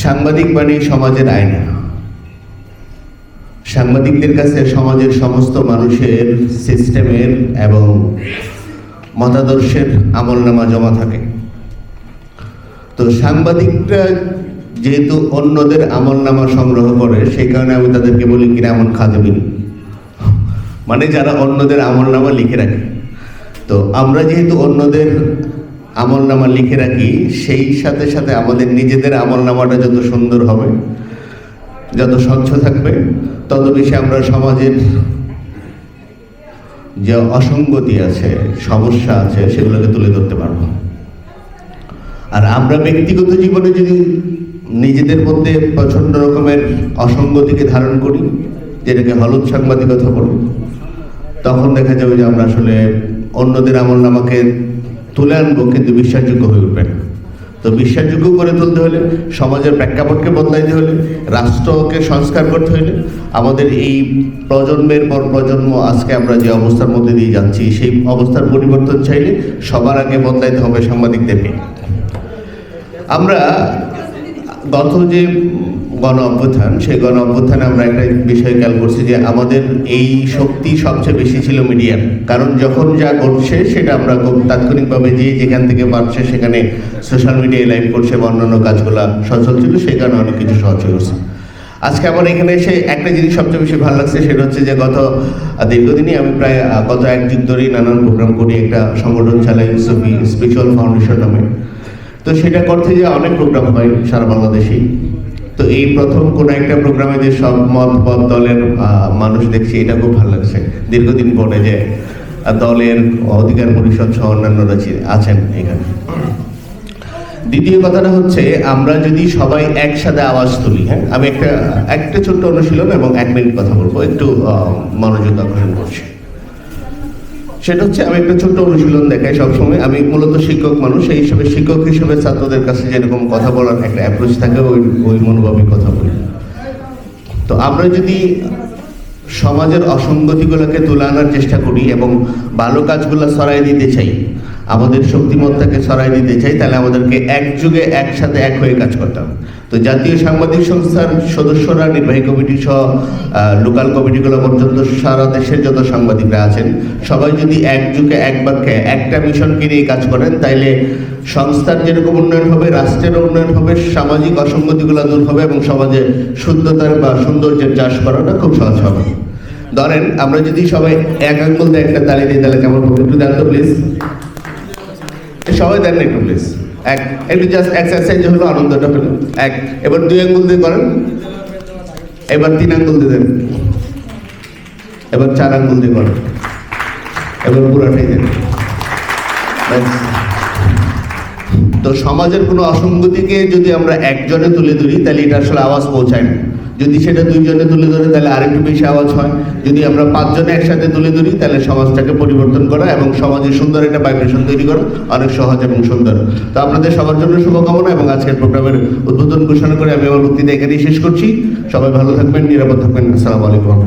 সাংবাদিক মানে সমাজের আয়না। সাংবাদিকদের কাছে সমাজের সমস্ত মানুষের, সিস্টেমের এবং মতাদর্শের আমলনামা জমা থাকে। তো সাংবাদিকরা যেহেতু অন্যদের আমলনামা সংগ্রহ করে, সেই কারণে আমি তাদেরকে বলি কিনা এমন খাদেমিন, মানে যারা অন্যদের আমলনামা লিখে রাখে। তো আমরা যেহেতু অন্যদের আমলনামা লিখে রাখি, সেই সাথে সাথে আমাদের নিজেদের আমলনামাটা যত সুন্দর হবে, যত স্বচ্ছ থাকবে, তত বেশি আমরা সমাজের যে অসঙ্গতি আছে, সমস্যা আছে, সেগুলোকে তুলে ধরতে পারব। আর আমরা ব্যক্তিগত জীবনে যদি নিজেদের মধ্যে প্রচণ্ড রকমের অসঙ্গতিকে ধারণ করি, যেটাকে হলুদ সাংবাদিকতা বলি, তখন দেখা যাবে যে আমরা আসলে অন্যদের আমলনামাকে তুলে আনবো, কিন্তু বিশ্বাসযোগ্য হয়ে উঠবে না। তো বিশ্বাসযোগ্য করে তুলতে হলে, সমাজের প্রেক্ষাপটকে বদলাইতে হলে, রাষ্ট্রকে সংস্কার করতে হলে, আমাদের এই প্রজন্মের পর প্রজন্ম আজকে আমরা যে অবস্থার মধ্যে দিয়ে যাচ্ছি, সেই অবস্থার পরিবর্তন চাইলে সবার আগে বদলাইতে হবে সাংবাদিকদেরকে। আমরা গত যে গণ অভ্যুত্থান, সেই গণ অভ্যুত্থানে আমরা একটা বিষয় খেয়াল করছি যে আমাদের এই শক্তি সবচেয়ে বেশি ছিল মিডিয়ার। কারণ যখন যা ঘটছে সেটা আমরা খুব তাৎক্ষণিকভাবে যে যেখান থেকে পারছে সেখানে সোশ্যাল মিডিয়ায় লাইভ করছে বা অন্যান্য কাজগুলো সচল ছিল, সেই কারণে অনেক কিছু সহজ হয়ে গেছে। আজকে আমার এখানে এসে একটা জিনিস সবচেয়ে বেশি ভালো লাগছে, সেটা হচ্ছে যে গত দীর্ঘদিনই আমি প্রায় গত 1 যুগ ধরেই নানান প্রোগ্রাম করি, একটা সংগঠন চালাই সুফি স্পিরিচুয়াল ফাউন্ডেশন নামে। তো সেটা করতে যে অনেক প্রোগ্রাম হয় সারা বাংলাদেশেই। তো এই প্রথম কোনো একটা প্রোগ্রামে যে সব মত দলের মানুষ দেখছি, এটা খুব ভালো লাগছে। দীর্ঘদিন পরে যে দলের অধিকার পরিষদ সহ অন্যান্যরা আছেন এখানে। দ্বিতীয় কথাটা হচ্ছে, আমরা যদি সবাই একসাথে আওয়াজ তুলি, হ্যাঁ, আমি একটা ছোট্ট অনুশীলন এবং 1 মিনিট কথা বলবো, একটু মনোযোগ আকর্ষণ করছি। সেটা হচ্ছে, আমি একটা ছোট্ট অনুশীলন দেখাই সবসময়। আমি মূলত শিক্ষক মানুষ, সেই হিসেবে শিক্ষক হিসেবে ছাত্রদের কাছে যেরকম কথা বলার একটা অ্যাপ্রোচ থাকে, ওই মনোভাবে কথা বলি। তো আমরা যদি সমাজের অসঙ্গতিগুলোকে তুলে আনার চেষ্টা করি এবং ভালো কাজগুলো ছড়াই দিতে চাই, আমাদের শক্তিমত্তাকে ছড়াই দিতে চাই, তাহলে আমাদেরকে একযুগে একসাথে এক হয়ে কাজ করতে হবে। তো জাতীয় সাংবাদিক সংস্থার সদস্যরা, নির্বাহী কমিটি সহ লোকাল কমিটিগুলো পর্যন্ত সারা দেশের যত সাংবাদিকরা আছেন, সবাই যদি একযুগে এক বাক্যে একটা মিশনকে নিয়ে কাজ করেন, তাইলে সংস্থার যেরকম উন্নয়ন হবে, রাষ্ট্রের উন্নয়ন হবে, সামাজিক অসঙ্গতিগুলো দূর হবে এবং সমাজে শুদ্ধতার বা সৌন্দর্যের চাষ করাটা খুব সহজ হবে। ধরেন আমরা যদি সবাই এক আঙ্গুল দিয়ে একটা তালি দিই, তাহলে কেমন হবে? একটু দেন তো প্লিজ, সবাই দেন একটু প্লিজ। একটু জাস্ট এক্সারসাইজ হলো, আনন্দটা হলো। এবার 2 আঙ্গুল দিয়ে করেন, এবার 3 আঙ্গুল দিয়ে দেন, এবার 4 আঙ্গুল দিয়ে করেন, এবার পুরাটাই দেন। তো সমাজের কোনো অসঙ্গতিকে যদি আমরা একজনে তুলে ধরি, তাহলে এটা আসলে আওয়াজ পৌঁছায় না। যদি সেটা 2 জনে তুলে ধরে, তাহলে আরেকটু বেশি আওয়াজ হয়। যদি আমরা 5 জনে একসাথে তুলে ধরি, তাহলে সমাজটাকে পরিবর্তন করা এবং সমাজের সুন্দর একটা ভাইব্রেশন তৈরি করা অনেক সহজ এবং সুন্দর। তো আপনাদের সবার জন্য শুভকামনা এবং আজকের প্রোগ্রামের উদ্বোধন ঘোষণা করে আমি আমার বক্তৃতা এখানেই শেষ করছি। সবাই ভালো থাকবেন, নিরাপদ থাকবেন। আসসালামু আলাইকুম।